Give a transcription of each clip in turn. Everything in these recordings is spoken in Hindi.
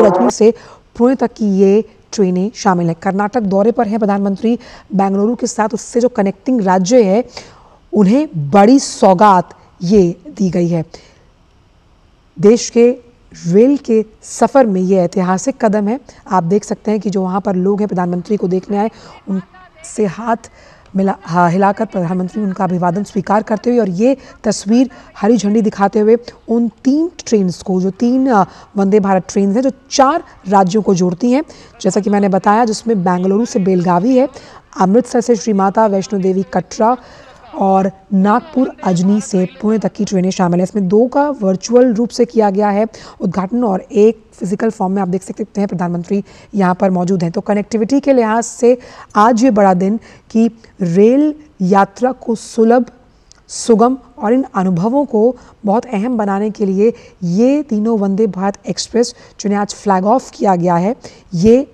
नागपुर अजमेर से पुणे तक की ये ट्रेनें शामिल हैं। कर्नाटक दौरे पर हैं प्रधानमंत्री, बेंगलुरु के साथ उससे जो कनेक्टिंग राज्य है उन्हें बड़ी सौगात ये दी गई है। देश के रेल के सफ़र में ये ऐतिहासिक कदम है। आप देख सकते हैं कि जो वहाँ पर लोग हैं प्रधानमंत्री को देखने आए, उनसे हाथ हिलाकर प्रधानमंत्री उनका अभिवादन स्वीकार करते हुए और ये तस्वीर हरी झंडी दिखाते हुए उन 3 ट्रेन्स को, जो 3 वंदे भारत ट्रेन हैं जो 4 राज्यों को जोड़ती हैं, जैसा कि मैंने बताया, जिसमें बेंगलुरु से बेलगावी है, अमृतसर से श्री माता वैष्णो देवी कटरा और नागपुर अजनी से पुणे तक की ट्रेनें शामिल हैं। इसमें 2 का वर्चुअल रूप से किया गया है उद्घाटन और 1 फिजिकल फॉर्म में। आप देख सकते हैं प्रधानमंत्री यहाँ पर मौजूद हैं। तो कनेक्टिविटी के लिहाज से आज ये बड़ा दिन कि रेल यात्रा को सुलभ, सुगम और इन अनुभवों को बहुत अहम बनाने के लिए ये तीनों वंदे भारत एक्सप्रेस जिन्हें आज फ्लैग ऑफ किया गया है, ये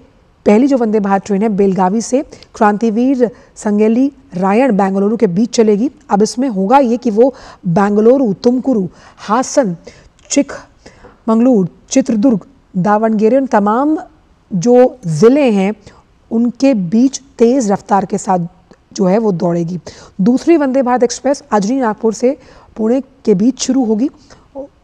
पहली जो वंदे भारत ट्रेन है बेलगावी से क्रांतिवीर संगेली रायण बेंगलुरु के बीच चलेगी। अब इसमें होगा ये कि वो बेंगलुरु, तुमकुरू, हासन, चिकमंगलुरु, चित्रदुर्ग, दावणगेरे उन तमाम जो ज़िले हैं उनके बीच तेज़ रफ्तार के साथ जो है वो दौड़ेगी। दूसरी वंदे भारत एक्सप्रेस अजनी नागपुर से पुणे के बीच शुरू होगी,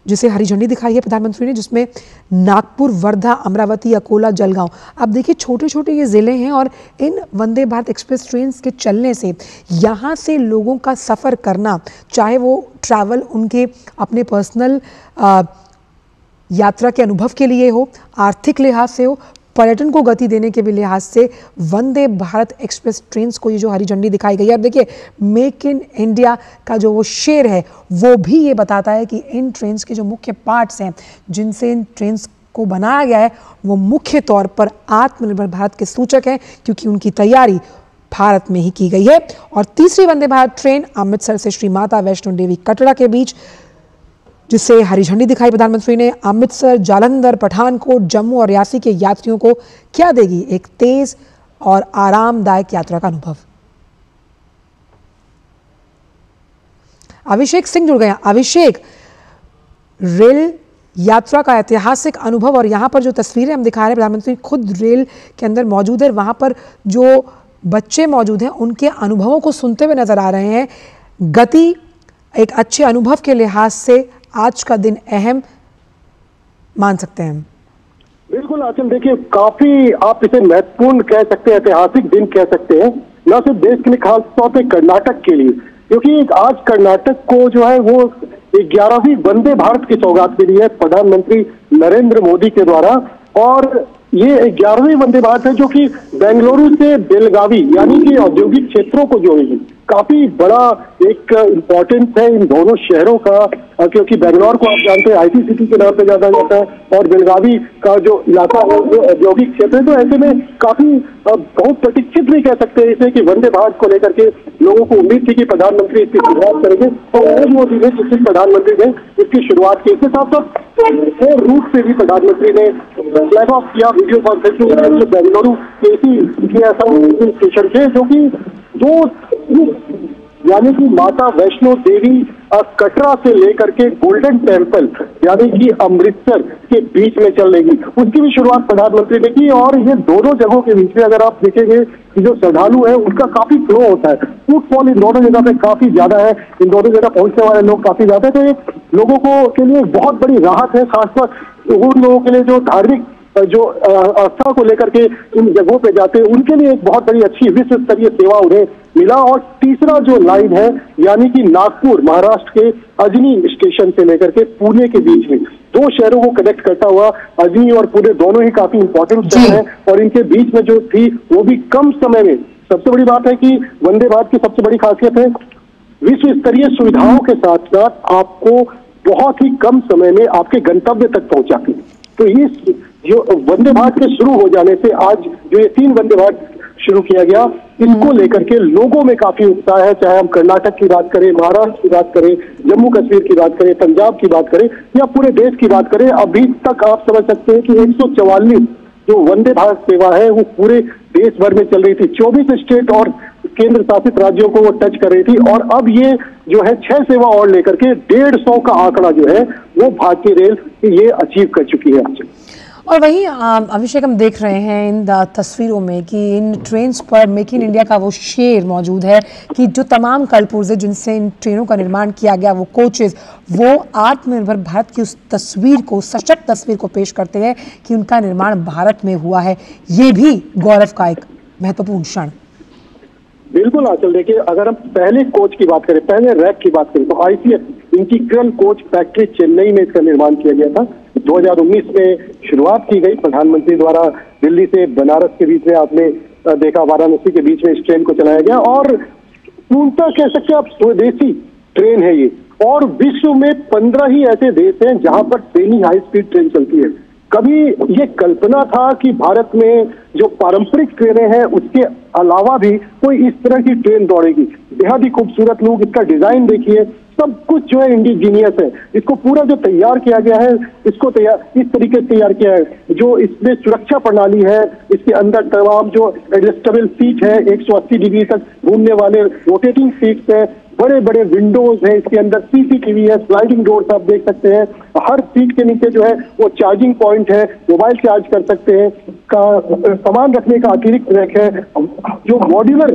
जिसे हरी झंडी दिखाई है प्रधानमंत्री ने, जिसमें नागपुर, वर्धा, अमरावती, अकोला, जलगांव। अब देखिए छोटे छोटे ये ज़िले हैं और इन वंदे भारत एक्सप्रेस ट्रेन के चलने से यहाँ से लोगों का सफ़र करना, चाहे वो ट्रैवल उनके अपने पर्सनल यात्रा के अनुभव के लिए हो, आर्थिक लिहाज से हो, पर्यटन को गति देने के भी लिहाज से, वंदे भारत एक्सप्रेस ट्रेन्स को ये जो हरी झंडी दिखाई गई है। अब देखिए मेक इन इंडिया का जो वो शेर है वो भी ये बताता है कि इन ट्रेन्स के जो मुख्य पार्ट्स हैं जिनसे इन ट्रेन्स को बनाया गया है वो मुख्य तौर पर आत्मनिर्भर भारत के सूचक हैं, क्योंकि उनकी तैयारी भारत में ही की गई है। और तीसरी वंदे भारत ट्रेन अमृतसर से श्री माता वैष्णो देवी कटरा के बीच, जिसे हरी झंडी दिखाई प्रधानमंत्री ने, अमृतसर, जालंधर, पठानकोट, जम्मू और रियासी के यात्रियों को क्या देगी? एक तेज और आरामदायक यात्रा का अनुभव। अभिषेक सिंह जुड़ गए। अभिषेक, रेल यात्रा का ऐतिहासिक अनुभव और यहाँ पर जो तस्वीरें हम दिखा रहे हैं, प्रधानमंत्री खुद रेल के अंदर मौजूद है, वहाँ पर जो बच्चे मौजूद हैं उनके अनुभवों को सुनते हुए नजर आ रहे हैं। गति एक अच्छे अनुभव के लिहाज से आज का दिन अहम मान सकते हैं। बिल्कुल आचल, देखिए काफी आप इसे महत्वपूर्ण कह सकते हैं, ऐतिहासिक दिन कह सकते हैं, न सिर्फ देश के लिए, खास तौर पे कर्नाटक के लिए, क्योंकि आज कर्नाटक को जो है वो 11वीं वंदे भारत की सौगात मिली है प्रधानमंत्री नरेंद्र मोदी के द्वारा। और ये 11वीं वंदे भारत है जो कि बेंगलुरु से बेलगावी यानी कि औद्योगिक क्षेत्रों को जोड़ेगी। काफी बड़ा एक इम्पोर्टेंस है इन दोनों शहरों का, क्योंकि बेंगलोर को आप जानते हैं आईटी सिटी के नाम पे जाना जाता है और बेलगावी का जो इलाका है वो औद्योगिक क्षेत्र है। तो ऐसे में काफी बहुत प्रतीक्षित भी कह सकते हैं इसे कि वंदे भारत को लेकर के लोगों को उम्मीद थी कि प्रधानमंत्री इसकी शुरुआत करेंगे और वो दिन है जिससे प्रधानमंत्री ने इसकी शुरुआत की। इसके साथ साथ रूट से भी प्रधानमंत्री ने फ्लैग ऑफ किया वीडियो कॉन्फ्रेंसिंग बेंगलुरु के इसी स्टेशन से, जो कि 2 यानी कि माता वैष्णो देवी कटरा से लेकर के गोल्डन टेम्पल यानी कि अमृतसर के बीच में चलेगी, उसकी भी शुरुआत प्रधानमंत्री ने की। और ये दोनों जगहों के बीच में अगर आप देखेंगे कि जो श्रद्धालु है उनका काफी फ्लो होता है, फुटफॉल इन दोनों जगह पे काफी ज्यादा है, इन दोनों जगह पहुंचने वाले लोग काफी ज्यादा है। तो ये लोगों को के लिए बहुत बड़ी राहत है, खासकर उन लोगों के लिए जो धार्मिक जो आस्था को लेकर के इन जगहों पे जाते हैं उनके लिए एक बहुत बड़ी अच्छी विश्व स्तरीय सेवा उन्हें मिला। और तीसरा जो लाइन है यानी कि नागपुर महाराष्ट्र के अजनी स्टेशन से लेकर के पुणे के बीच में 2 शहरों को कनेक्ट करता हुआ, अजनी और पुणे दोनों ही काफी इंपॉर्टेंट शहर हैं और इनके बीच में जो थी वो भी कम समय में। सबसे बड़ी बात है कि वंदे भारत की सबसे बड़ी खासियत है विश्व स्तरीय सुविधाओं के साथ साथ आपको बहुत ही कम समय में आपके गंतव्य तक पहुंचाती है। तो ये जो वंदे भारत के शुरू हो जाने से आज जो ये 3 वंदे भारत शुरू किया गया, इसको लेकर के लोगों में काफी उत्साह है। चाहे हम कर्नाटक की बात करें, महाराष्ट्र की बात करें, जम्मू कश्मीर की बात करें, पंजाब की बात करें या पूरे देश की बात करें, अभी तक आप समझ सकते हैं कि 144 जो वंदे भारत सेवा है वो पूरे देश भर में चल रही थी। 24 स्टेट और केंद्र शासित राज्यों को वो टच कर रही थी और अब ये जो है 6 सेवा और लेकर के 150 का आंकड़ा जो है वो भारतीय रेल ये अचीव कर चुकी है। और वहीं अभिषेक, हम देख रहे हैं इन तस्वीरों में कि इन ट्रेन्स पर मेक इन इंडिया का वो शेर मौजूद है कि जो तमाम कलपुर्जे जिनसे इन ट्रेनों का निर्माण किया गया, वो कोचेस, वो आत्मनिर्भर भारत की उस तस्वीर को, सशक्त तस्वीर को पेश करते हैं कि उनका निर्माण भारत में हुआ है। ये भी गौरव का एक महत्वपूर्ण क्षण। बिल्कुल आंचल, देखिए अगर हम पहले कोच की बात करें, पहले रैक की बात करें, तो ICF integral coach factory Chennai में इसका निर्माण किया गया था। 2019 में शुरुआत की गई प्रधानमंत्री द्वारा। दिल्ली से बनारस के बीच में आपने देखा, वाराणसी के बीच में इस ट्रेन को चलाया गया और पूर्णतः कह सकते हैं आप स्वदेशी ट्रेन है ये। और विश्व में 15 ही ऐसे देश हैं जहां पर सेमी हाई स्पीड ट्रेन चलती है। कभी ये कल्पना था कि भारत में जो पारंपरिक ट्रेनें हैं उसके अलावा भी कोई इस तरह की ट्रेन दौड़ेगी। बेहद ही खूबसूरत लुक, इसका डिजाइन देखिए, सब कुछ जो है इंडिजीनियस है। इसको पूरा जो तैयार किया गया है, इसको इस तरीके से तैयार किया है। जो इसमें सुरक्षा प्रणाली है, इसके अंदर तमाम जो एडजस्टेबल सीट है, 180 डिग्री तक घूमने वाले रोटेटिंग सीट्स है, बड़े बड़े विंडोज है, इसके अंदर सीसीटीवी है, स्लाइडिंग डोर्स आप देख सकते हैं। हर सीट के नीचे जो है वो चार्जिंग पॉइंट है, मोबाइल चार्ज कर सकते हैं, सामान रखने का अतिरिक्त रैक है, जो मॉड्यूलर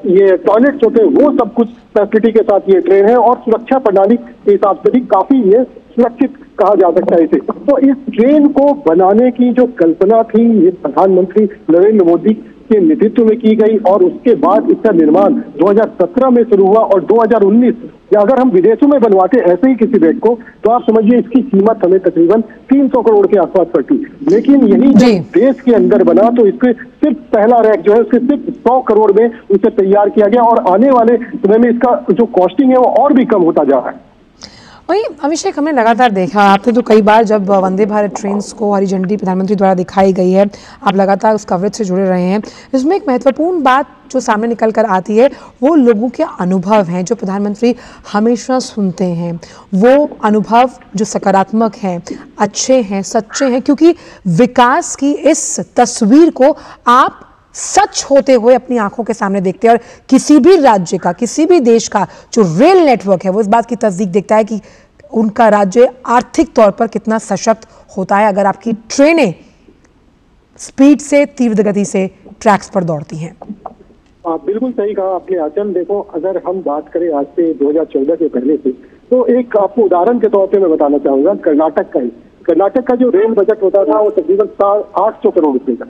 ये टॉयलेट्स होते हैं वो सब कुछ फैसिलिटी के साथ ये ट्रेन है। और सुरक्षा प्रणाली के हिसाब से भी काफी ये सुरक्षित कहा जा सकता है इसे। तो इस ट्रेन को बनाने की जो कल्पना थी, ये प्रधानमंत्री नरेंद्र मोदी के नेतृत्व में की गई और उसके बाद इसका निर्माण 2017 में शुरू हुआ और 2019, या अगर हम विदेशों में बनवाते ऐसे ही किसी रैक को, तो आप समझिए इसकी कीमत हमें तकरीबन 300 करोड़ के आसपास पड़ती। लेकिन यही जब देश के अंदर बना तो इसके सिर्फ पहला रैक जो है उसके सिर्फ 100 करोड़ में उसे तैयार किया गया और आने वाले समय में इसका जो कॉस्टिंग है वो और भी कम होता जा रहा है। वही अभिषेक, हमने लगातार देखा, आपने तो कई बार जब वंदे भारत ट्रेन्स को हरी झंडी प्रधानमंत्री द्वारा दिखाई गई है, आप लगातार उस कवरेज से जुड़े रहे हैं। इसमें एक महत्वपूर्ण बात जो सामने निकल कर आती है वो लोगों के अनुभव हैं जो प्रधानमंत्री हमेशा सुनते हैं। वो अनुभव जो सकारात्मक हैं, अच्छे हैं, सच्चे हैं, क्योंकि विकास की इस तस्वीर को आप सच होते हुए अपनी आंखों के सामने देखते हैं। और किसी भी राज्य का, किसी भी देश का जो रेल नेटवर्क है वो इस बात की तस्दीक देखता है कि उनका राज्य आर्थिक तौर पर कितना सशक्त होता है अगर आपकी ट्रेनें स्पीड से, तीव्र गति से ट्रैक्स पर दौड़ती हैं। बिल्कुल सही कहा आपने आंचल। देखो, अगर हम बात करें आज से 2014 के पहले से, तो एक आपको उदाहरण के तौर पे मैं बताना चाहूंगा कर्नाटक का जो रेल बजट होता था वो तकरीबन 800 करोड़ रुपए का।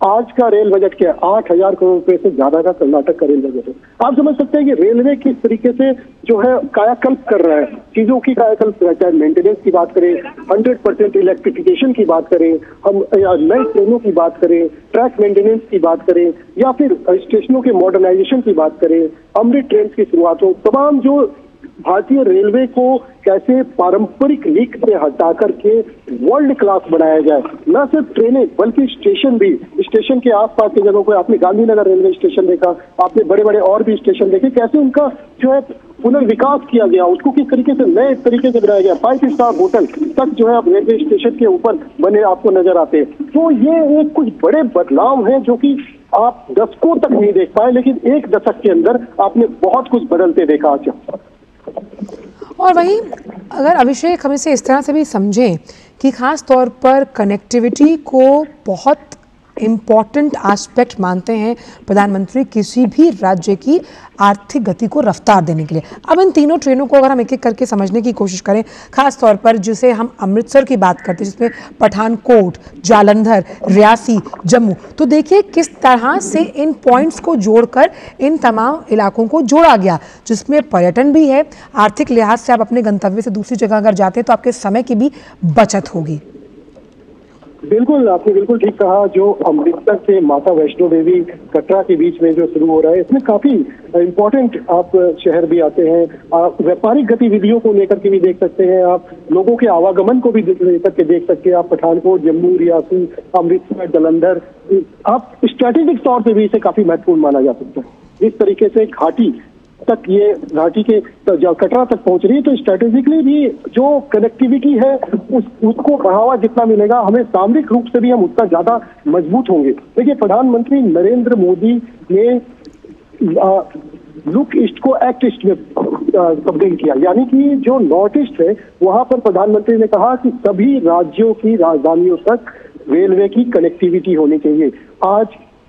आज का रेल बजट क्या है? 8000 करोड़ रुपए से ज्यादा का कर्नाटक का रेल बजट है। आप समझ सकते हैं कि रेलवे किस तरीके से जो है कायाकल्प कर रहा है, चीजों की कायाकल्प कर रहा है। चाहे मेंटेनेंस की बात करें, 100% इलेक्ट्रिफिकेशन की बात करें, हम नई ट्रेनों की बात करें, ट्रैक मेंटेनेंस की बात करें, या फिर स्टेशनों के मॉडर्नाइजेशन की बात करें, अमृत ट्रेन की शुरुआत हो, तमाम जो भारतीय रेलवे को कैसे पारंपरिक लीक से हटा करके वर्ल्ड क्लास बनाया जाए। न सिर्फ ट्रेनें बल्कि स्टेशन भी, स्टेशन के आसपास की जगहों पर आपने गांधीनगर रेलवे स्टेशन देखा, आपने बड़े बड़े और भी स्टेशन देखे, कैसे उनका जो है पुनर्विकास किया गया, उसको किस तरीके से नए तरीके से बनाया गया। 5 स्टार होटल तक जो है अब रेलवे स्टेशन के ऊपर बने आपको नजर आते हैं। तो ये एक कुछ बड़े बदलाव हैं जो कि आप दशकों तक नहीं देख पाए, लेकिन एक दशक के अंदर आपने बहुत कुछ बदलते देखा। अच्छा, और वहीं अगर अभिषेक हम इसे इस तरह से भी समझें कि खास तौर पर कनेक्टिविटी को बहुत इम्पॉर्टेंट एस्पेक्ट मानते हैं प्रधानमंत्री किसी भी राज्य की आर्थिक गति को रफ्तार देने के लिए। अब इन तीनों ट्रेनों को अगर हम एक एक करके समझने की कोशिश करें, खास तौर पर जिसे हम अमृतसर की बात करते हैं, जिसमें पठानकोट, जालंधर, रियासी, जम्मू, तो देखिए किस तरह से इन पॉइंट्स को जोड़कर इन तमाम इलाकों को जोड़ा गया, जिसमें पर्यटन भी है। आर्थिक लिहाज से आप अपने गंतव्य से दूसरी जगह अगर जाते हैं तो आपके समय की भी बचत होगी। बिल्कुल, आपने बिल्कुल ठीक कहा। जो अमृतसर से माता वैष्णो देवी कटरा के बीच में जो शुरू हो रहा है, इसमें काफी इम्पोर्टेंट आप शहर भी आते हैं। आप व्यापारिक गतिविधियों को लेकर के भी देख सकते हैं, आप लोगों के आवागमन को भी लेकर के देख सकते हैं। आप पठानकोट, जम्मू, रियासी, अमृतसर, जालंधर, आप स्ट्रैटेजिक तौर पर भी इसे काफी महत्वपूर्ण माना जा सकता है। इस तरीके से घाटी तक, ये घाटी के कटरा तक पहुंच रही है, तो स्ट्रेटेजिकली भी जो कनेक्टिविटी है उसको बढ़ावा जितना मिलेगा, हमें सामरिक रूप से भी हम उतना ज्यादा मजबूत होंगे। देखिए, प्रधानमंत्री नरेंद्र मोदी ने लुक ईस्ट को एक्ट ईस्ट में तब्दील किया, यानी कि जो नॉर्थ ईस्ट है वहां पर प्रधानमंत्री ने कहा कि सभी राज्यों की राजधानियों तक रेलवे की कनेक्टिविटी होनी चाहिए। आज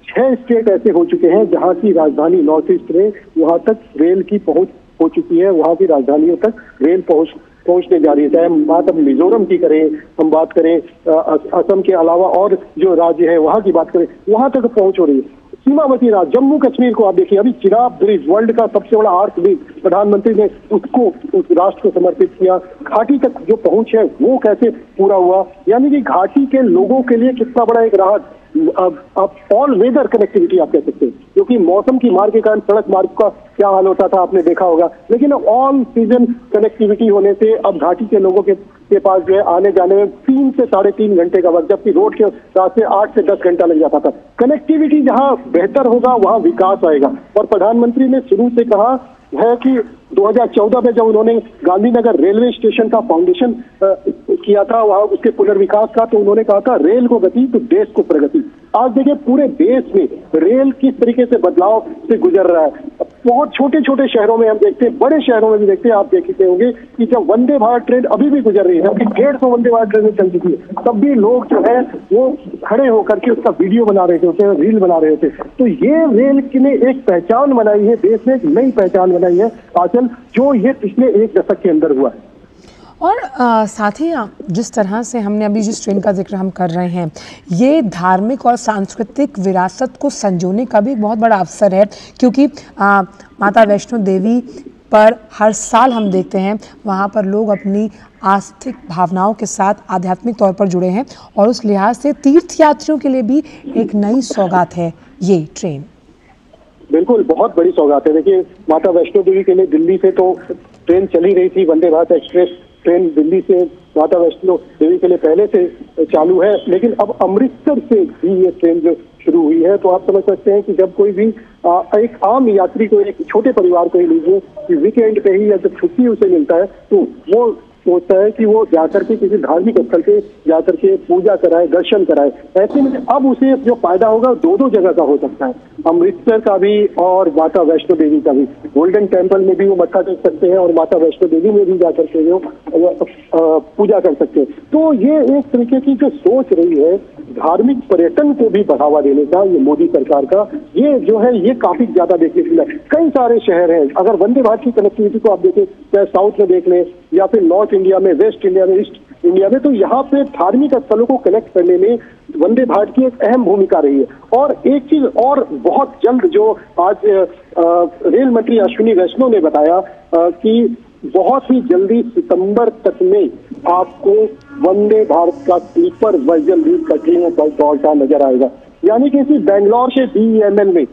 6 स्टेट ऐसे हो चुके हैं जहां की राजधानी नॉर्थ ईस्ट में, वहां तक रेल की पहुंच हो चुकी है, वहां की राजधानियों तक रेल पहुंचने जा रही है। चाहे हम बात अब मिजोरम की करें, हम बात करें असम के अलावा और जो राज्य है वहां की बात करें, वहां तक पहुंच हो रही है। सीमावर्ती राज्य जम्मू कश्मीर को आप देखिए, अभी चिनाब ब्रिज, वर्ल्ड का सबसे बड़ा आर्क ब्रिज, प्रधानमंत्री ने उसको उस राष्ट्र को समर्पित किया। घाटी तक जो पहुंच है वो कैसे पूरा हुआ, यानी कि घाटी के लोगों के लिए कितना बड़ा एक राहत। अब ऑल वेदर कनेक्टिविटी आप कह सकते हैं, क्योंकि मौसम की मार के कारण सड़क मार्ग का क्या हाल होता था आपने देखा होगा, लेकिन ऑल सीजन कनेक्टिविटी होने से अब घाटी के लोगों के पास जो है आने जाने में 3 से 3.5 घंटे का वक्त, जबकि रोड के रास्ते 8 से 10 घंटा लग जाता था। कनेक्टिविटी जहां बेहतर होगा वहां विकास आएगा। और प्रधानमंत्री ने शुरू से कहा है कि 2014 में जब उन्होंने गांधीनगर रेलवे स्टेशन का फाउंडेशन किया था, वहां उसके पुनर्विकास का, तो उन्होंने कहा था रेल को गति तो देश को प्रगति। आज देखिए पूरे देश में रेल किस तरीके से बदलाव से गुजर रहा है। बहुत छोटे छोटे शहरों में हम देखते हैं, बड़े शहरों में भी देखते हैं, आप देखते होंगे कि जब वंदे भारत ट्रेन अभी भी गुजर रही है, जबकि 150 वंदे भारत ट्रेन चल चुकी है, तब भी लोग जो है वो खड़े होकर के उसका वीडियो बना रहे थे, रील बना रहे थे। तो ये रेल ने एक पहचान बनाई है, देश ने एक नई पहचान बनाई है आंचल, जो ये पिछले 1 दशक के अंदर हुआ है। और साथ ही जिस तरह से हमने अभी जिस ट्रेन का जिक्र हम कर रहे हैं, ये धार्मिक और सांस्कृतिक विरासत को संजोने का भी एक बहुत बड़ा अवसर है, क्योंकि माता वैष्णो देवी पर हर साल हम देखते हैं वहाँ पर लोग अपनी आस्थिक भावनाओं के साथ आध्यात्मिक तौर पर जुड़े हैं, और उस लिहाज से तीर्थयात्रियों के लिए भी एक नई सौगात है ये ट्रेन। बिल्कुल, बहुत बड़ी सौगात है। देखिए माता वैष्णो देवी के लिए दिल्ली से तो ट्रेन चली रही थी, वंदे भारत एक्सप्रेस ट्रेन दिल्ली से माता वैष्णो देवी के लिए पहले से चालू है, लेकिन अब अमृतसर से भी ये ट्रेन जो शुरू हुई है। तो आप समझ सकते हैं कि जब कोई भी एक आम यात्री को, एक छोटे परिवार को ही लीजिए कि वीकेंड पे ही या जब छुट्टी उसे मिलता है, तो वो सोचता है कि वो जाकर के किसी धार्मिक स्थल पे जाकर के पूजा कराए, दर्शन कराए। ऐसे में अब उसे जो फायदा होगा 2 जगह का हो सकता है, अमृतसर का भी और माता वैष्णो देवी का भी। गोल्डन टेम्पल में भी वो मत्था टेक सकते हैं और माता वैष्णो देवी में भी जाकर के वो पूजा कर सकते हैं। तो ये एक तरीके की जो सोच रही है धार्मिक पर्यटन को भी बढ़ावा देने का, ये मोदी सरकार का, ये जो है ये काफी ज्यादा देखने को मिला। कई सारे शहर हैं, अगर वंदे भारत की कनेक्टिविटी को आप देखें, चाहे साउथ में देख लें या फिर नॉर्थ इंडिया में, वेस्ट इंडिया में, ईस्ट इंडिया में, तो यहाँ पे धार्मिक स्थलों को कनेक्ट करने में वंदे भारत की एक अहम भूमिका रही है। और एक चीज और बहुत जल्द जो आज रेल मंत्री अश्विनी वैष्णव ने बताया कि बहुत ही जल्दी सितंबर तक में आपको वंदे भारत का स्लीपर वर्जन भी ट्रेनों पर दौड़ता नजर आएगा। यानी कि इसी बेंगलोर से DEML में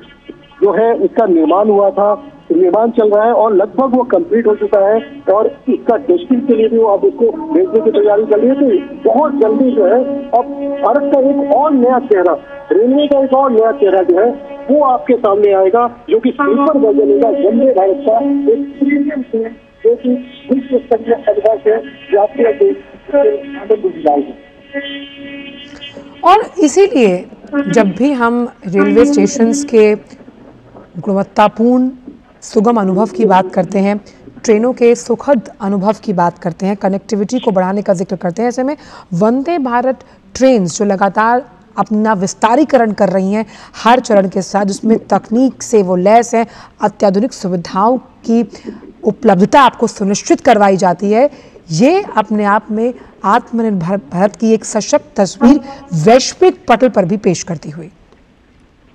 जो है इसका निर्माण हुआ था, निर्माण चल रहा है और लगभग वो कंप्लीट हो चुका है, और इसका टेस्टिंग के लिए भी वो अब उसको भेजने की तैयारी कर रही है। तो बहुत जल्दी जो है अब भारत का एक और नया चेहरा, रेलवे का एक और नया चेहरा जो है वो आपके सामने आएगा, जो कि स्लीपर वर्जन होगा वंदे भारत का, एक प्रीमियम ट्रेन जो कि विश्व स्तरीय अनुभव है यात्रियों को आनंद दिलाएगी। और इसीलिए जब भी हम रेलवे स्टेशंस के गुणवत्तापूर्ण सुगम अनुभव की बात करते हैं, ट्रेनों के सुखद अनुभव की बात करते हैं, कनेक्टिविटी को बढ़ाने का जिक्र करते हैं, ऐसे में वंदे भारत ट्रेन्स जो लगातार अपना विस्तारीकरण कर रही हैं हर चरण के साथ, जिसमें तकनीक से वो लैस है, अत्याधुनिक सुविधाओं की उपलब्धता आपको सुनिश्चित करवाई जाती है, ये अपने आप में आत्मनिर्भर भारत की एक सशक्त तस्वीर वैश्विक पटल पर भी पेश करती हुई।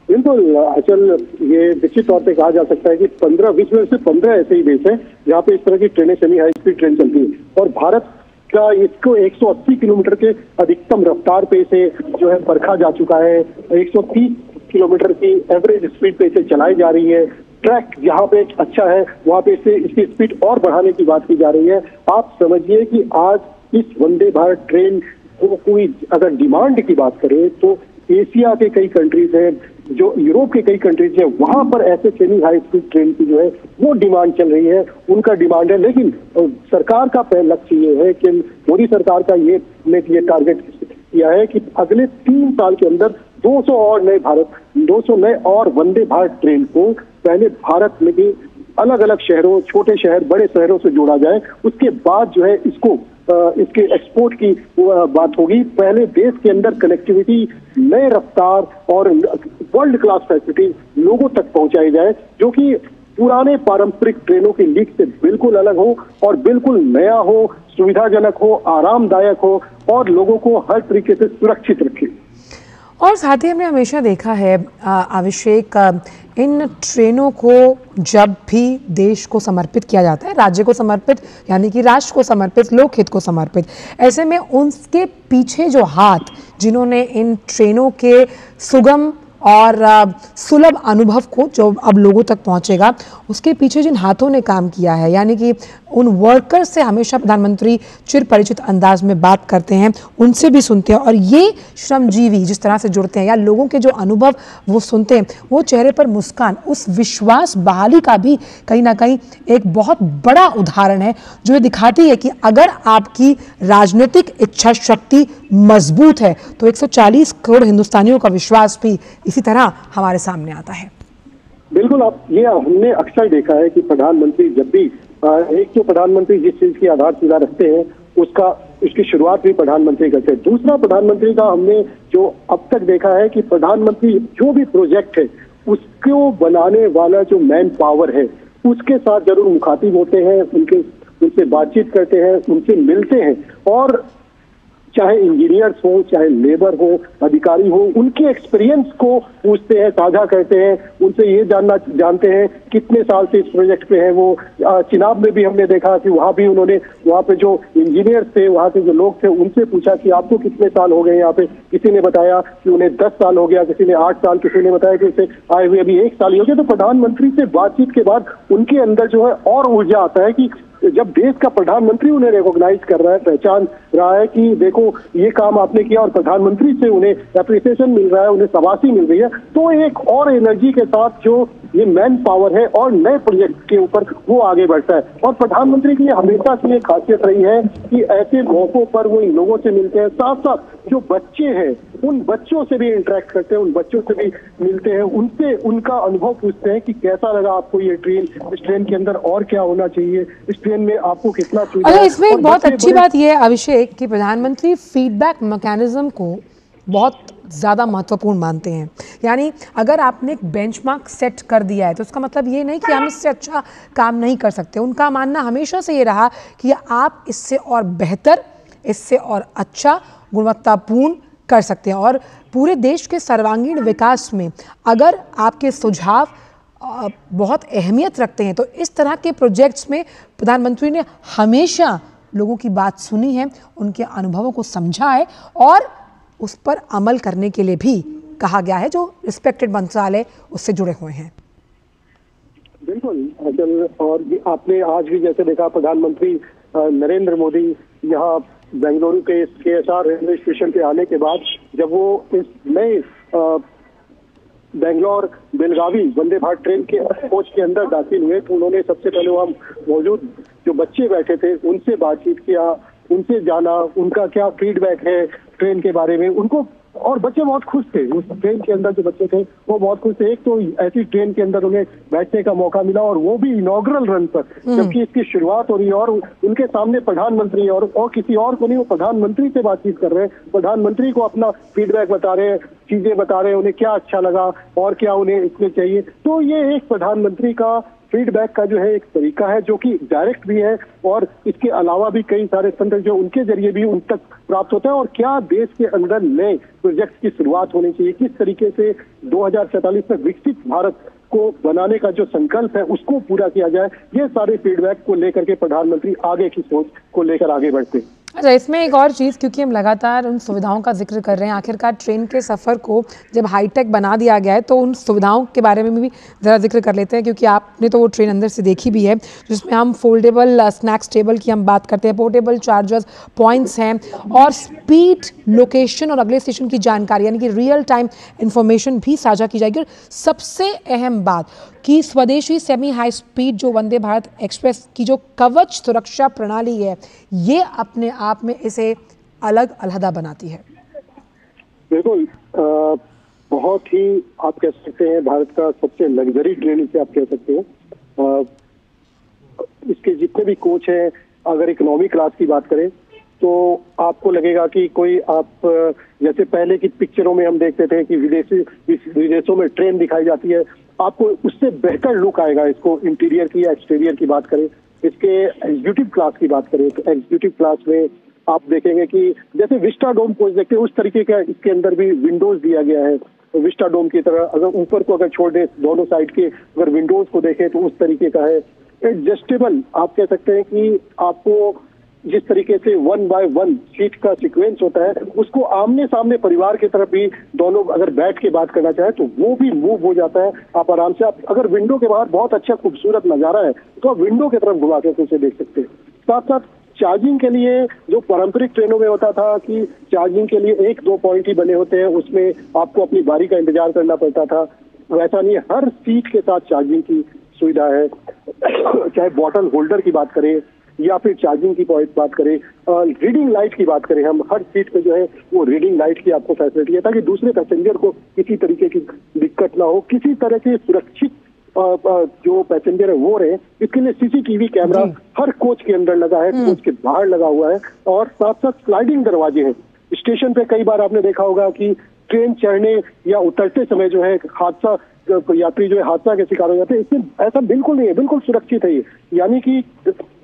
बिल्कुल अचल, ये निश्चित तौर पे कहा जा सकता है कि 15 विश्व में से 15 ऐसे ही देश हैं जहाँ पे इस तरह की ट्रेनें, सेमी हाई स्पीड ट्रेन चलती है, और भारत का इसको 180 किलोमीटर के अधिकतम रफ्तार पे इसे जो है परखा जा चुका है। 130 किलोमीटर की एवरेज स्पीड पे इसे चलाई जा रही है। ट्रैक जहाँ पे अच्छा है वहाँ पे इसे इसकी स्पीड और बढ़ाने की बात की जा रही है। आप समझिए कि आज इस वंदे भारत ट्रेन को कोई अगर डिमांड की बात करें तो एशिया के कई कंट्रीज हैं, जो यूरोप के कई कंट्रीज हैं, वहां पर ऐसे सेमी हाई स्पीड ट्रेन की जो है वो डिमांड चल रही है, उनका डिमांड है। लेकिन सरकार का पहला लक्ष्य ये है कि मोदी सरकार का ये टारगेट किया है कि अगले 3 साल के अंदर 200 नए और वंदे भारत ट्रेन को पहले भारत में भी अलग अलग शहरों, छोटे शहर, बड़े शहरों से जोड़ा जाए। उसके बाद जो है इसको इसके एक्सपोर्ट की बात होगी। पहले देश के अंदर कनेक्टिविटी, नए रफ्तार और वर्ल्ड क्लास फैसिलिटी लोगों तक पहुंचाई जाए, जो कि पुराने पारंपरिक ट्रेनों की लीक से बिल्कुल अलग हो और बिल्कुल नया हो, सुविधाजनक हो, आरामदायक हो और लोगों को हर तरीके से सुरक्षित रखे। और साथ ही हमने हमेशा देखा है अभिषेक, इन ट्रेनों को जब भी देश को समर्पित किया जाता है, राज्य को समर्पित यानी कि राष्ट्र को समर्पित, लोकहित को समर्पित, ऐसे में उनके पीछे जो हाथ जिन्होंने इन ट्रेनों के सुगम और सुलभ अनुभव को जो अब लोगों तक पहुंचेगा, उसके पीछे जिन हाथों ने काम किया है, यानी कि उन वर्कर्स से हमेशा प्रधानमंत्री चिर परिचित अंदाज में बात करते हैं, उनसे भी सुनते हैं। और ये श्रमजीवी जिस तरह से जुड़ते हैं या लोगों के जो अनुभव वो सुनते हैं, वो चेहरे पर मुस्कान, उस विश्वास बहाली का भी कहीं ना कहीं एक बहुत बड़ा उदाहरण है, जो ये दिखाती है कि अगर आपकी राजनीतिक इच्छा शक्ति मजबूत है तो 140 करोड़ हिंदुस्तानियों का विश्वास भी इसी तरह हमारे सामने आता है। बिल्कुल, आप ये हमने अक्सर देखा है कि प्रधानमंत्री जब भी एक तो प्रधानमंत्री जिस चीज की आधारशिला रखते हैं उसकी शुरुआत भी प्रधानमंत्री करते हैं। दूसरा, प्रधानमंत्री का हमने जो अब तक देखा है कि प्रधानमंत्री जो भी प्रोजेक्ट है उसको बनाने वाला जो मैन पावर है उसके साथ जरूर मुखातिब होते हैं, उनसे बातचीत करते हैं, उनसे मिलते हैं और चाहे इंजीनियर्स हो, चाहे लेबर हो, अधिकारी हो, उनके एक्सपीरियंस को पूछते हैं, साझा करते हैं, उनसे ये जानते हैं कितने साल से इस प्रोजेक्ट पे है वो। चिनाब में भी हमने देखा कि वहाँ भी उन्होंने वहाँ पे जो इंजीनियर्स थे, वहाँ के जो लोग थे, उनसे पूछा कि आपको कितने साल हो गए यहाँ पे। किसी ने बताया कि उन्हें 10 साल हो गया, किसी ने 8 साल, किसी ने बताया कि उसे आए हुए अभी 1 साल ही हो गया। तो प्रधानमंत्री से बातचीत के बाद उनके अंदर जो है और ऊर्जा आता है कि जब देश का प्रधानमंत्री उन्हें रिकॉग्नाइज कर रहा है, पहचान रहा है कि देखो ये काम आपने किया और प्रधानमंत्री से उन्हें एप्रिसिएशन मिल रहा है, उन्हें शाबाशी मिल रही है, तो एक और एनर्जी के साथ जो ये मैन पावर है और नए प्रोजेक्ट के ऊपर वो आगे बढ़ता है। और प्रधानमंत्री की हमेशा की एक खासियत रही है कि ऐसे मौकों पर वो इन लोगों से मिलते हैं, साथ साथ जो बच्चे हैं उन बच्चों से भी इंटरेक्ट करते हैं, उन बच्चों से भी मिलते हैं, उनसे उनका अनुभव पूछते हैं कि कैसा लगा आपको ये ट्रेन, इस ट्रेन के अंदर और क्या होना चाहिए, इस ट्रेन में आपको कितना सुविधा। अच्छा, इसमें एक बहुत अच्छी बात यह है अभिषेक कि प्रधानमंत्री फीडबैक मैकेनिज्म को बहुत ज़्यादा महत्वपूर्ण मानते हैं। यानी अगर आपने एक बेंचमार्क सेट कर दिया है तो उसका मतलब ये नहीं कि हम इससे अच्छा काम नहीं कर सकते। उनका मानना हमेशा से ये रहा कि आप इससे और बेहतर, इससे और अच्छा, गुणवत्तापूर्ण कर सकते हैं। और पूरे देश के सर्वांगीण विकास में अगर आपके सुझाव बहुत अहमियत रखते हैं तो इस तरह के प्रोजेक्ट्स में प्रधानमंत्री ने हमेशा लोगों की बात सुनी है, उनके अनुभवों को समझा है और उस पर अमल करने के लिए भी कहा गया है, जो रिस्पेक्टेड मंत्रालय उससे जुड़े हुए हैं। बिल्कुल अचल, और आपने आज भी जैसे देखा प्रधानमंत्री नरेंद्र मोदी यहाँ बेंगलुरु के KSR रेलवे स्टेशन पे आने के बाद जब वो इस नए बेंगलोर बेलगावी वंदे भारत ट्रेन के कोच के अंदर दाखिल हुए तो उन्होंने सबसे पहले वहाँ मौजूद जो बच्चे बैठे थे उनसे बातचीत किया, उनसे जाना उनका क्या फीडबैक है ट्रेन के बारे में। उनको और बच्चे बहुत खुश थे, उस ट्रेन के अंदर जो बच्चे थे वो बहुत खुश थे। एक तो ऐसी ट्रेन के अंदर उन्हें बैठने का मौका मिला और वो भी इनॉग्रल रन पर, जबकि इसकी शुरुआत हो रही है और उनके सामने प्रधानमंत्री और किसी और को नहीं, वो प्रधानमंत्री से बातचीत कर रहे हैं, प्रधानमंत्री को अपना फीडबैक बता रहे हैं, चीजें बता रहे हैं, उन्हें क्या अच्छा लगा और क्या उन्हें इसमें चाहिए। तो ये एक प्रधानमंत्री का फीडबैक का जो है एक तरीका है जो कि डायरेक्ट भी है और इसके अलावा भी कई सारे तंत्र जो उनके जरिए भी उन तक प्राप्त होता है। और क्या देश के अंदर नए प्रोजेक्ट की शुरुआत होनी चाहिए, किस तरीके से 2047 में विकसित भारत को बनाने का जो संकल्प है उसको पूरा किया जाए, ये सारे फीडबैक को लेकर के प्रधानमंत्री आगे की सोच को लेकर आगे बढ़ते हैं। अच्छा, इसमें एक और चीज़, क्योंकि हम लगातार उन सुविधाओं का जिक्र कर रहे हैं, आखिरकार ट्रेन के सफ़र को जब हाईटेक बना दिया गया है तो उन सुविधाओं के बारे में भी ज़रा जिक्र कर लेते हैं, क्योंकि आपने तो वो ट्रेन अंदर से देखी भी है, जिसमें हम फोल्डेबल स्नैक्स टेबल की हम बात करते हैं, पोर्टेबल चार्जर्स पॉइंट्स हैं और स्पीड, लोकेशन और अगले स्टेशन की जानकारी यानी कि रियल टाइम इंफॉर्मेशन भी साझा की जाएगी। और सबसे अहम बात कि स्वदेशी सेमी हाई स्पीड जो वंदे भारत एक्सप्रेस की जो कवच सुरक्षा प्रणाली है, ये अपने आप में इसे अलग अलहदा बनाती है। बिल्कुल, बहुत ही आप कह सकते हैं भारत का सबसे लग्जरी ट्रेन इसे आप कह सकते हैं। इसके जितने भी कोच हैं, अगर इकोनॉमी क्लास की बात करें तो आपको लगेगा कि कोई आप जैसे पहले की पिक्चरों में हम देखते थे कि विदेशों में ट्रेन दिखाई जाती है, आपको उससे बेहतर लुक आएगा। इसको इंटीरियर की या एक्सटीरियर की बात करें, इसके एग्जीक्यूटिव क्लास की बात करें तो एग्जीक्यूटिव क्लास में आप देखेंगे कि जैसे विस्टा डोम कोच देखते हैं उस तरीके का इसके अंदर भी विंडोज दिया गया है। तो विस्टा डोम की तरह अगर ऊपर को अगर छोड़ दे, दोनों साइड के अगर विंडोज को देखें तो उस तरीके का है। एडजस्टेबल आप कह सकते हैं कि आपको जिस तरीके से 1 बाय 1 सीट का सीक्वेंस होता है उसको आमने सामने परिवार की तरफ भी दोनों अगर बैठ के बात करना चाहे तो वो भी मूव हो जाता है। आप आराम से, आप अगर विंडो के बाहर बहुत अच्छा खूबसूरत नजारा है तो आप विंडो की तरफ घुमा के उसे देख सकते हैं। साथ साथ चार्जिंग के लिए जो पारंपरिक ट्रेनों में होता था कि चार्जिंग के लिए 1-2 पॉइंट ही बने होते हैं, उसमें आपको अपनी बारी का इंतजार करना पड़ता था, वैसा नहीं है। हर सीट के साथ चार्जिंग की सुविधा है। चाहे बॉटल होल्डर की बात करें या फिर चार्जिंग की बात करें, रीडिंग लाइट की बात करें, हम हर सीट पे जो है वो रीडिंग लाइट की आपको फैसिलिटी है ताकि दूसरे पैसेंजर को किसी तरीके की दिक्कत ना हो, किसी तरह के सुरक्षित जो पैसेंजर है वो रहे। इसके लिए सीसीटीवी कैमरा हर कोच के अंदर लगा है, कोच के बाहर लगा हुआ है, और साथ साथ स्लाइडिंग दरवाजे हैं। स्टेशन पे कई बार आपने देखा होगा कि ट्रेन चढ़ने या उतरते समय जो है हादसा, यात्री जो है हादसा के शिकार हो जाते हैं। इसमें ऐसा बिल्कुल नहीं है, बिल्कुल सुरक्षित है ये। यानी कि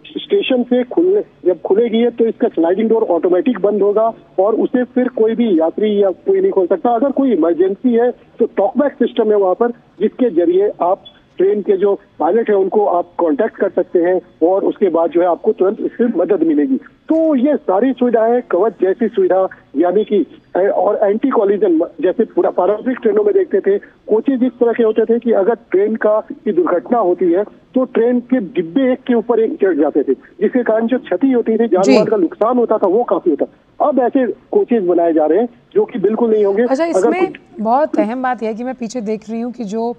स्टेशन से जब खुलेगी है तो इसका स्लाइडिंग डोर ऑटोमेटिक बंद होगा और उसे फिर कोई भी यात्री या कोई नहीं खोल सकता। अगर कोई इमरजेंसी है तो टॉकबैक सिस्टम है वहां पर, जिसके जरिए आप ट्रेन के जो पायलट है उनको आप कांटेक्ट कर सकते हैं और उसके बाद जो है आपको तुरंत इससे मदद मिलेगी। तो ये सारी सुविधाएं कवच जैसी सुविधा, यानी कि और एंटी कॉलिजन, जैसे पूरा पारंपरिक ट्रेनों में देखते थे कोचेज इस तरह के होते थे कि अगर ट्रेन की दुर्घटना होती है तो ट्रेन के डिब्बे एक के ऊपर एक चढ़ जाते थे, जिसके कारण जो क्षति होती थी, जान माल का नुकसान होता था, वो काफी होता। अब ऐसे कोचेज बनाए जा रहे हैं जो कि बिल्कुल नहीं होंगे। अच्छा, इसमें बहुत अहम बात यह है कि मैं पीछे देख रही हूँ कि जो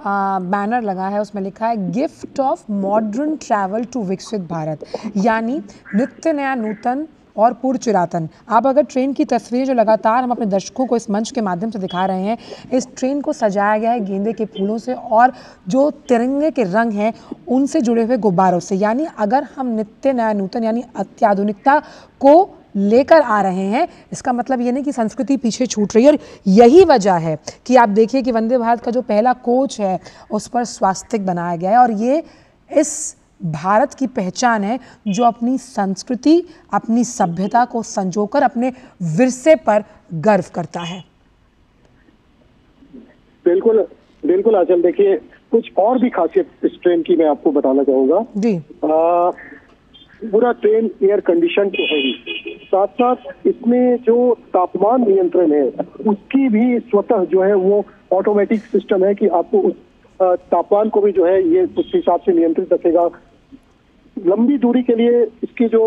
बैनर लगा है उसमें लिखा है gift of modern travel to Viksit Bharat, यानी नित्य नया नूतन और पूर्व चिरातन। आप अगर ट्रेन की तस्वीर जो लगातार हम अपने दर्शकों को इस मंच के माध्यम से दिखा रहे हैं, इस ट्रेन को सजाया गया है गेंदे के फूलों से और जो तिरंगे के रंग हैं उनसे जुड़े हुए गुब्बारों से। यानी अगर हम नित्य नया नूतन यानी अत्याधुनिकता को लेकर आ रहे हैं, इसका मतलब ये नहीं कि संस्कृति पीछे छूट रही है। और यही वजह है कि आप देखिए कि वंदे भारत का जो पहला कोच है उस पर स्वास्तिक बनाया गया है और ये इस भारत की पहचान है जो अपनी संस्कृति, अपनी सभ्यता को संजोकर अपने विरसे पर गर्व करता है। बिल्कुल बिल्कुल आंचल, देखिए कुछ और भी खासियत इस ट्रेन की मैं आपको बताना चाहूंगा जी। पूरा ट्रेन एयर कंडीशन तो है ही, साथ साथ इसमें जो तापमान नियंत्रण है उसकी भी स्वतः जो है वो ऑटोमेटिक सिस्टम है कि आपको उस तापमान को भी जो है ये उस हिसाब से नियंत्रित रखेगा। लंबी दूरी के लिए इसकी जो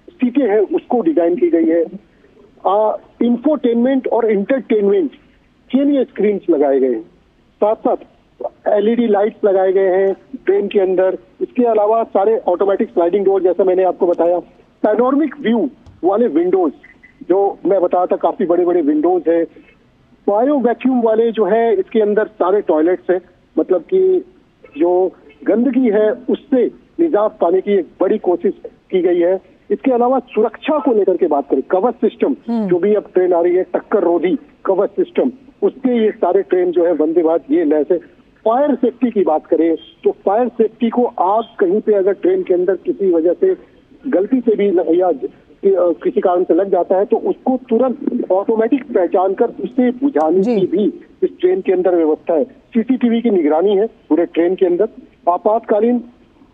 सीटें हैं उसको डिजाइन की गई है। इंफोटेनमेंट और इंटरटेनमेंट के लिए स्क्रीन लगाए गए हैं, साथ साथ एलईडी लाइट्स लगाए गए हैं ट्रेन के अंदर। इसके अलावा सारे ऑटोमेटिक स्लाइडिंग डोर, जैसा मैंने आपको बताया, पैनोरमिक व्यू वाले विंडोज जो मैं बताया था, काफी बड़े बड़े विंडोज है। बायो वैक्यूम वाले जो है इसके अंदर सारे टॉयलेट्स है, मतलब कि जो गंदगी है उससे निजात पाने की एक बड़ी कोशिश की गई है। इसके अलावा सुरक्षा को लेकर के बात करें, कवच सिस्टम जो भी अब ट्रेन आ रही है, टक्कर रोधी कवच सिस्टम, उसके ये सारे ट्रेन जो है वंदे भारत ये लैस है। फायर सेफ्टी की बात करें तो फायर सेफ्टी को, आग कहीं पे अगर ट्रेन के अंदर किसी वजह से गलती से भी या किसी कारण से लग जाता है तो उसको तुरंत ऑटोमेटिक पहचान कर उसे बुझाने की भी इस ट्रेन के अंदर व्यवस्था है। सीसीटीवी की निगरानी है पूरे ट्रेन के अंदर। आपातकालीन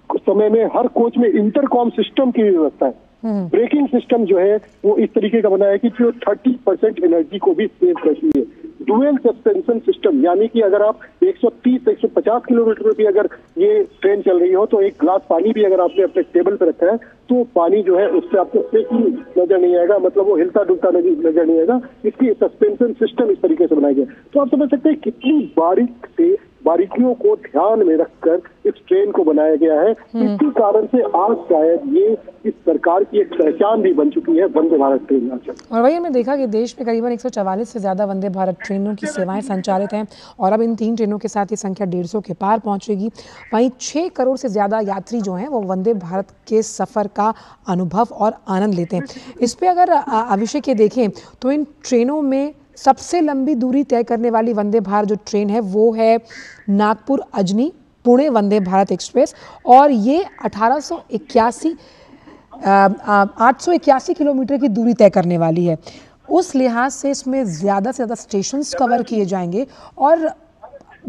समय में हर कोच में इंटरकॉम सिस्टम की व्यवस्था है। ब्रेकिंग सिस्टम जो है वो इस तरीके का बना है कि जो 30% एनर्जी को भी सेव करती है। डुअल सस्पेंशन सिस्टम, यानी कि अगर आप 130-150 किलोमीटर पे भी अगर ये ट्रेन चल रही हो तो एक ग्लास पानी भी अगर आपने अपने टेबल पे रखा है तो पानी जो है उससे आपको सेकली नजर नहीं आएगा, मतलब वो हिलता डुलता नजर नहीं आएगा। इसकी सस्पेंशन सिस्टम इस तरीके से बनाया गया। तो आप समझ सकते हैं कितनी बारीक से बारीकियों को ध्यान में रखकर इस ट्रेन को बनाया गया है। इसी कारण से आज शायद ये इस सरकार की एक पहचान भी बन चुकी है वंदे भारत ट्रेन। और वही हमने देखा कि देश में करीबन 144 से ज़्यादा वंदे भारत ट्रेनों की सेवाएं संचालित हैं और अब इन 3 ट्रेनों के साथ ये संख्या 150 के पार पहुंचेगी। वहीं 6 करोड़ से ज़्यादा यात्री जो हैं वो वंदे भारत के सफ़र का अनुभव और आनंद लेते हैं। इस पर अगर अभिषेक ये देखें तो इन ट्रेनों में सबसे लंबी दूरी तय करने वाली वंदे भारत जो ट्रेन है वो है नागपुर अजनी पुणे वंदे भारत एक्सप्रेस और ये 881 किलोमीटर की दूरी तय करने वाली है। उस लिहाज से इसमें ज़्यादा से ज़्यादा स्टेशंस कवर किए जाएंगे और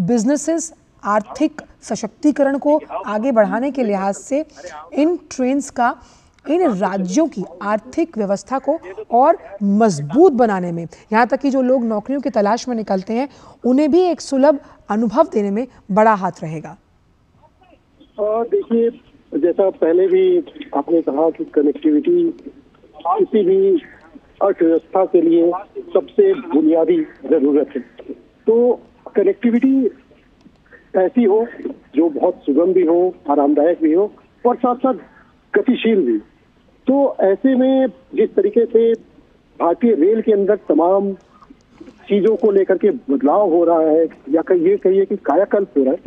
बिजनेसेस आर्थिक सशक्तिकरण को आगे बढ़ाने के लिहाज से इन ट्रेन्स का इन राज्यों की आर्थिक व्यवस्था को और मजबूत बनाने में, यहाँ तक कि जो लोग नौकरियों की तलाश में निकलते हैं उन्हें भी एक सुलभ अनुभव देने में बड़ा हाथ रहेगा। देखिए, जैसा पहले भी आपने कहा कि कनेक्टिविटी किसी भी अर्थव्यवस्था के लिए सबसे बुनियादी जरूरत है। तो कनेक्टिविटी ऐसी हो जो बहुत सुगम भी हो, आरामदायक भी हो और साथ साथ गतिशील भी। तो ऐसे में जिस तरीके से भारतीय रेल के अंदर तमाम चीजों को लेकर के बदलाव हो रहा है या ये कहिए कि कायाकल्प हो रहा है,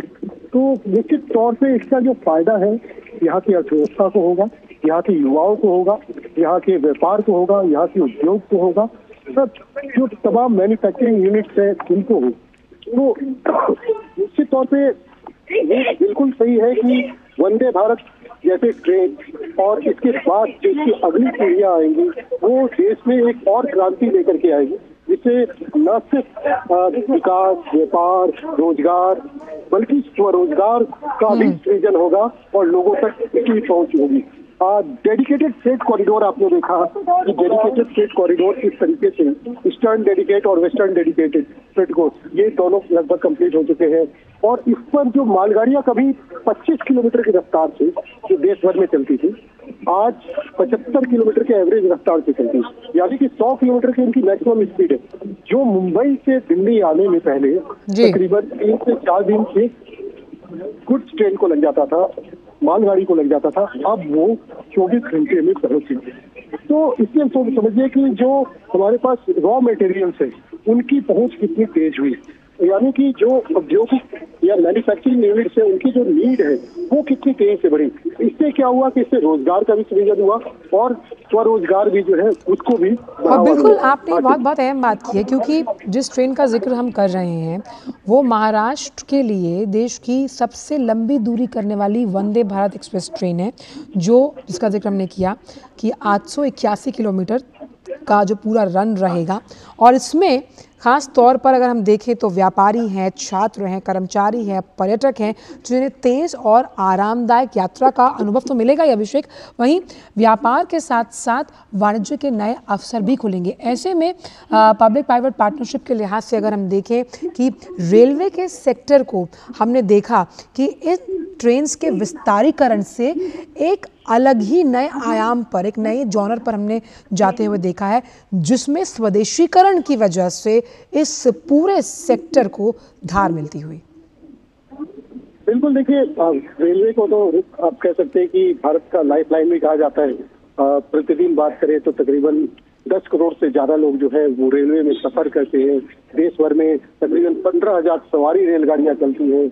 तो निश्चित तौर पे इसका जो फायदा है यहाँ की अर्थव्यवस्था को होगा, यहाँ के युवाओं को होगा, यहाँ के व्यापार को होगा, यहाँ के उद्योग को होगा, सब जो तमाम मैन्युफैक्चरिंग यूनिट्स है उनको हो। तो निश्चित तौर पे ये बिल्कुल सही है कि वंदे भारत जैसे ट्रेन और इसके बाद जो इसकी अगली पीढ़ियां आएंगी वो देश में एक और क्रांति लेकर के आएगी, जिससे न सिर्फ विकास, व्यापार, रोजगार बल्कि स्वरोजगार का भी सृजन होगा और लोगों तक इसकी पहुंच होगी। डेडिकेटेड फ्रेट कॉरिडोर आपने देखा कि डेडिकेटेड फ्रेट कॉरिडोर किस तरीके से ईस्टर्न डेडिकेट और वेस्टर्न डेडिकेटेड फ्रेट को ये दोनों लगभग कंप्लीट हो चुके हैं और इस पर जो मालगाड़ियां कभी 25 किलोमीटर की रफ्तार से जो देश भर में चलती थी आज 75 किलोमीटर के एवरेज रफ्तार से चलती है, यानी कि 100 किलोमीटर की उनकी मैक्सिमम स्पीड है। जो मुंबई से दिल्ली आने में पहले तकरीबन 3 से 4 दिन से गुड्स ट्रेन को लग जाता था, मालगाड़ी को लग जाता था, अब वो 24 घंटे में पहुंची। तो इसलिए हम समझिए कि जो हमारे पास रॉ मटेरियल्स है उनकी पहुंच कितनी तेज हुई, यानी कि जो औद्योगिक या मैन्युफैक्चरिंग यूनिट्स है उनकी जो नीड है वो कितनी तेज से बढ़ी। इससे क्या हुआ कि इससे रोजगार का भी सृजन हुआ और स्वरोजगार भी जो है उसको भी और बिल्कुल आपने बहुत अहम बात की है, क्योंकि जिस ट्रेन का जिक्र हम कर रहे हैं वो महाराष्ट्र के लिए देश की सबसे लंबी दूरी करने वाली वंदे भारत एक्सप्रेस ट्रेन है, जो जिसका जिक्र हमने किया कि 881 किलोमीटर का जो पूरा रन रहेगा। और इसमें खास तौर पर अगर हम देखें तो व्यापारी हैं, छात्र हैं, कर्मचारी हैं, पर्यटक हैं, जिन्हें तेज़ और आरामदायक यात्रा का अनुभव तो मिलेगा ही अभिषेक, वहीं व्यापार के साथ साथ वाणिज्य के नए अवसर भी खुलेंगे। ऐसे में पब्लिक प्राइवेट पार्टनरशिप के लिहाज से अगर हम देखें कि रेलवे के सेक्टर को हमने देखा कि इस ट्रेन्स के विस्तारीकरण से एक अलग ही नए आयाम पर, एक नए जॉनर पर हमने जाते हुए देखा है, जिसमें स्वदेशीकरण की वजह से इस पूरे सेक्टर को धार मिलती हुई। बिल्कुल, देखिए रेलवे को तो आप कह सकते हैं कि भारत का लाइफलाइन भी कहा जाता है। प्रतिदिन बात करें तो तकरीबन 10 करोड़ से ज्यादा लोग जो है वो रेलवे में सफर करते हैं। देश भर में तकरीबन 15,000 सवारी रेलगाड़ियां चलती हैं।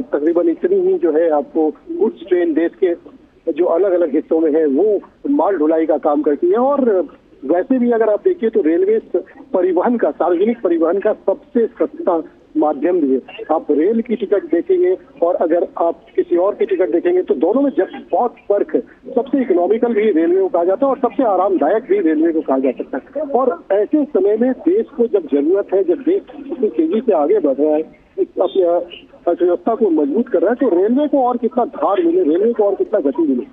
तकरीबन इतनी ही जो है आपको गुड्स ट्रेन देश के जो अलग अलग हिस्सों में है वो माल ढुलाई का काम करती है। और वैसे भी अगर आप देखिए तो रेलवे परिवहन का, सार्वजनिक परिवहन का सबसे सस्ता माध्यम भी है। आप रेल की टिकट देखेंगे और अगर आप किसी और की टिकट देखेंगे तो दोनों में जब बहुत फर्क है। सबसे इकोनॉमिकल भी रेलवे को कहा जाता है और सबसे आरामदायक भी रेलवे को कहा जा सकता है। और ऐसे समय में देश को जब जरूरत है, जब देश इतनी तेजी से आगे बढ़ रहा है, अपनी अर्थव्यवस्था को मजबूत कर रहा है, तो रेलवे को और कितना धार मिले, रेलवे को और कितना गति मिले।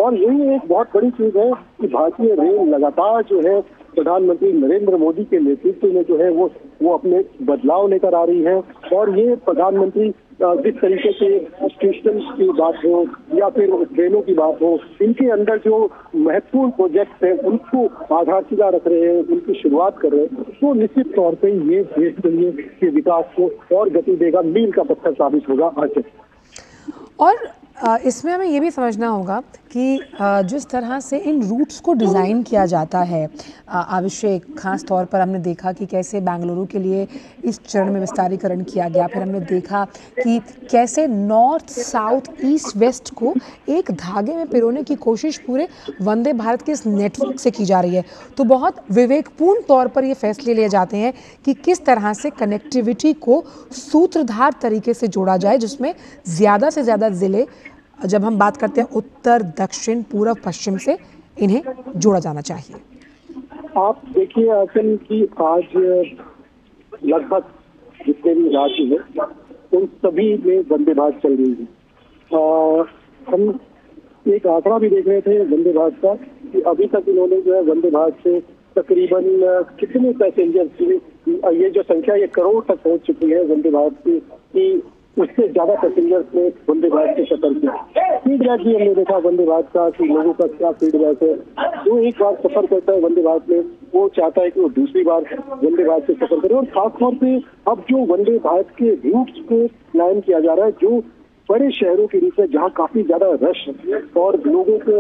और यही एक बहुत बड़ी चीज है कि भारतीय रेल लगातार जो है प्रधानमंत्री नरेंद्र मोदी के नेतृत्व में जो है वो अपने बदलाव लेकर आ रही है। और ये प्रधानमंत्री जिस तरीके से स्टेशन की बात हो या फिर ट्रेनों की बात हो, इनके अंदर जो महत्वपूर्ण प्रोजेक्ट हैं उनको आधारशिला रख रहे हैं, उनकी शुरुआत कर रहे हैं, तो निश्चित तौर पे ये देश के लिए के विकास को और गति देगा, मील का पत्थर साबित होगा। आज और इसमें हमें ये भी समझना होगा कि जिस तरह से इन रूट्स को डिज़ाइन किया जाता है, अभिषेक, खास तौर पर हमने देखा कि कैसे बेंगलुरु के लिए इस चरण में विस्तारीकरण किया गया। फिर हमने देखा कि कैसे नॉर्थ, साउथ, ईस्ट, वेस्ट को एक धागे में पिरोने की कोशिश पूरे वंदे भारत के इस नेटवर्क से की जा रही है। तो बहुत विवेकपूर्ण तौर पर ये फैसले लिए जाते हैं कि किस तरह से कनेक्टिविटी को सूत्रधार तरीके से जोड़ा जाए, जिसमें ज़्यादा से ज़्यादा ज़िले, जब हम बात करते हैं उत्तर, दक्षिण, पूर्व, पश्चिम से, इन्हें जोड़ा जाना चाहिए। आप देखिए आसन की आज लगभग जितने भी राज्य हैं उन सभी में वंदे भारत चल रही है। हम एक आंकड़ा भी देख रहे थे वंदे भारत का कि अभी तक इन्होंने जो है वंदे भारत से तकरीबन कितने पैसेंजर्स, ये जो संख्या ये करोड़ तक पहुंच चुकी है वंदे भारत की उससे ज्यादा पैसेंजर्स ने वंदे भारत से सफर किया। फीडबैक भी हमने देखा वंदे भारत का कि लोगों का क्या फीडबैक है। जो एक बार सफर करता है वंदे भारत में, वो चाहता है कि वो दूसरी बार वंदे भारत से सफर करे। और खासतौर पे अब जो वंदे भारत के रूट्स को प्लान किया जा रहा है, जो बड़े शहरों के रूप में जहाँ काफी ज्यादा रश और लोगों को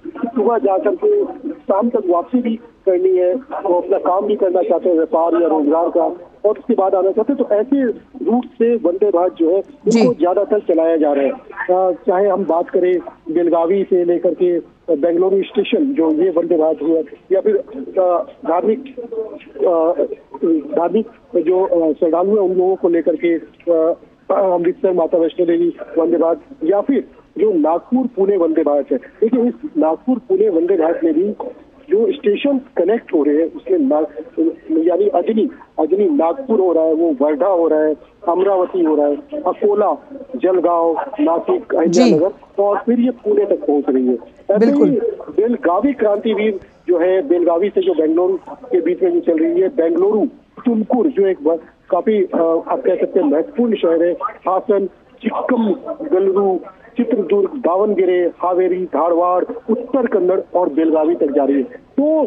सुबह जाकर के शाम तक वापसी भी करनी है, वो अपना काम भी करना चाहते हैं, व्यापार या रोजगार का, और उसके बाद आना चाहते हैं, तो ऐसे रूट से वंदे भारत जो है उनको ज्यादातर चलाया जा रहा है। चाहे हम बात करें बेलगावी से लेकर के बेंगलुरु स्टेशन, जो ये वंदे भारत हुआ, या फिर धार्मिक जो श्रद्धालु है उन लोगों को लेकर के अमृतसर माता वैष्णो देवी वंदे भारत, या फिर जो नागपुर पुणे वंदे भारत है। देखिए इस नागपुर पुणे वंदे भारत में भी जो स्टेशन कनेक्ट हो रहे हैं उसमें यानी अजनी नागपुर हो रहा है, वो वर्धा हो रहा है, अमरावती हो रहा है, अकोला, जलगांव, नासिक, अहिल्यानगर, और फिर ये पुणे तक पहुंच रही है। ऐसे ही बेलगावी क्रांतिवीर जो है, बेलगावी से जो बेंगलुरु के बीच में जो चल रही है, बेंगलुरु तुमकुर जो एक काफी आप कह सकते हैं महत्वपूर्ण शहर है, हासन, चिक्कमगलुरु, चित्रदुर्ग, दावणगेरे, हावेरी, धारवाड़, उत्तर कन्नड़ और बेलगावी तक जा रही है। तो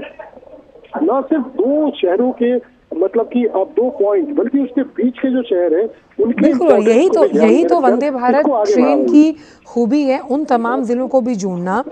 न सिर्फ दो शहरों के मतलब कि अब 2 पॉइंट, बल्कि उसके बीच के जो शहर है उनके, बिल्कुल, यही तो वंदे भारत ट्रेन की खूबी है, उन तमाम जिलों को भी जोड़ना